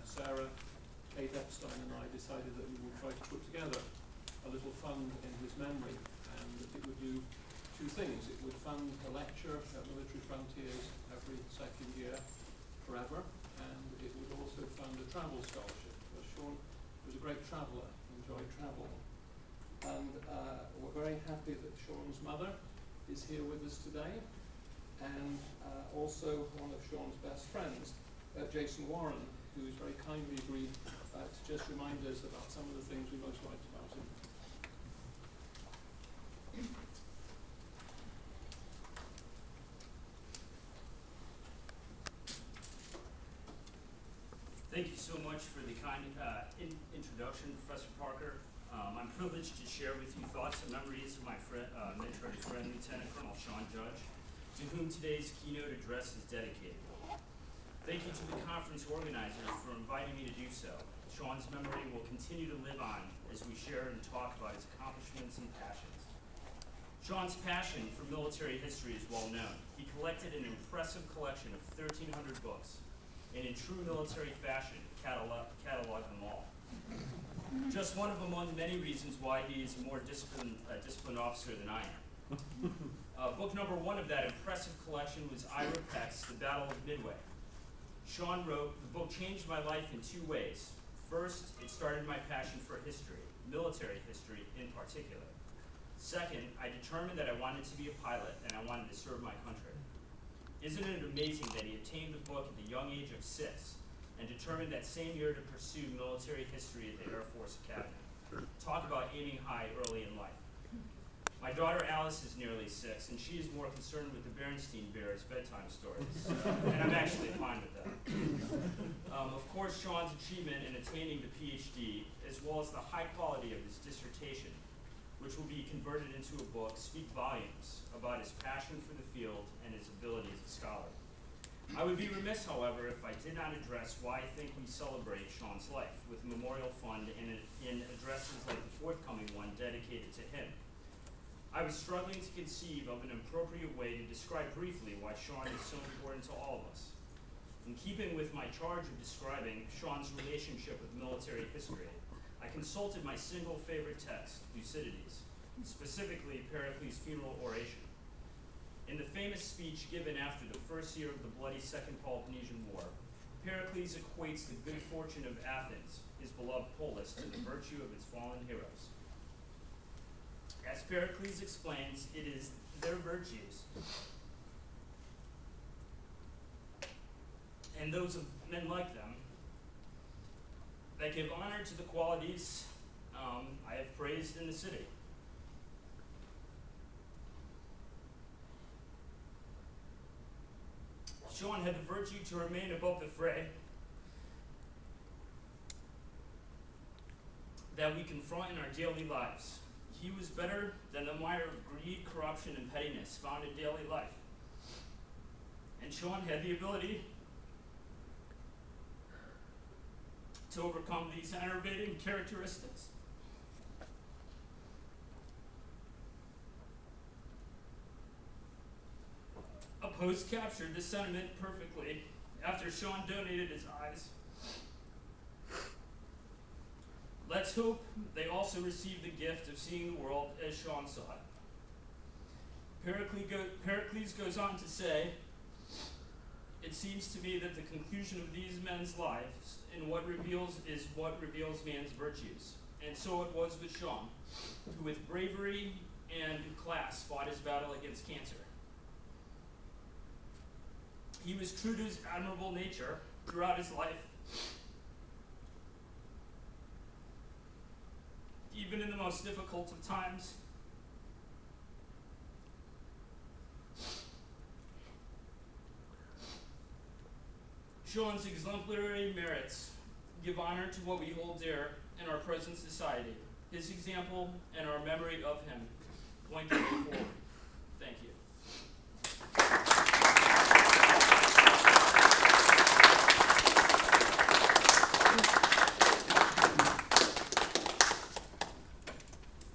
Sarah, Kate Epstein and I decided that we would try to put together a little fund in his memory, and that it would do two things. It would fund a lecture at Military Frontiers every second year forever, and it would also fund a travel scholarship. Sean was a great traveller, enjoyed travel, and we're very happy that Sean's mother is here with us today, and also one of Sean's best friends, Jason Warren, who has very kindly agreed to just remind us about some of the things we most liked about him. Thank you so much for the kind introduction, Professor Parker. I'm privileged to share with you thoughts and memories of my mentor and friend, Lieutenant Colonel Sean Judge, to whom today's keynote address is dedicated. Thank you to the conference organizers for inviting me to do so. Sean's memory will continue to live on as we share and talk about his accomplishments and passions. Sean's passion for military history is well known. He collected an impressive collection of 1,300 books, and in true military fashion, cataloged them all. Just one of among many reasons why he is a more disciplined officer than I am. Book number one of that impressive collection was Ira Peck's The Battle of Midway. Sean wrote, "The book changed my life in two ways. First, it started my passion for history, military history in particular. Second, I determined that I wanted to be a pilot and I wanted to serve my country." Isn't it amazing that he obtained the book at the young age of 6 and determined that same year to pursue military history at the Air Force Academy? Talk about aiming high early in life. My daughter Alice is nearly 6, and she is more concerned with the Berenstain Bears bedtime stories, and I'm actually fine with that. Of course, Sean's achievement in attaining the Ph.D., as well as the high quality of his dissertation, which will be converted into a book, speak volumes about his passion for the field and his ability as a scholar. I would be remiss, however, if I did not address why I think we celebrate Sean's life with a memorial fund in addresses like the forthcoming one dedicated to him. I was struggling to conceive of an appropriate way to describe briefly why Sean is so important to all of us. In keeping with my charge of describing Sean's relationship with military history, I consulted my single favorite text, Thucydides, specifically Pericles' funeral oration. In the famous speech given after the first year of the bloody Second Peloponnesian War, Pericles equates the good fortune of Athens, his beloved polis, to the virtue of its fallen heroes. As Pericles explains, it is their virtues and those of men like them that give honor to the qualities I have praised in the city. Sean had the virtue to remain above the fray that we confront in our daily lives. He was better than the mire of greed, corruption, and pettiness found in daily life. And Sean had the ability to overcome these enervating characteristics. A post captured this sentiment perfectly after Sean donated his eyes. Let's hope they also receive the gift of seeing the world as Sean saw it. Pericles goes on to say, "It seems to me that the conclusion of these men's lives is what reveals man's virtues. And so it was with Sean, who with bravery and class fought his battle against cancer. He was true to his admirable nature throughout his life, even in the most difficult of times. Sean's exemplary merits give honor to what we hold dear in our present society. His example and our memory of him point the way forward.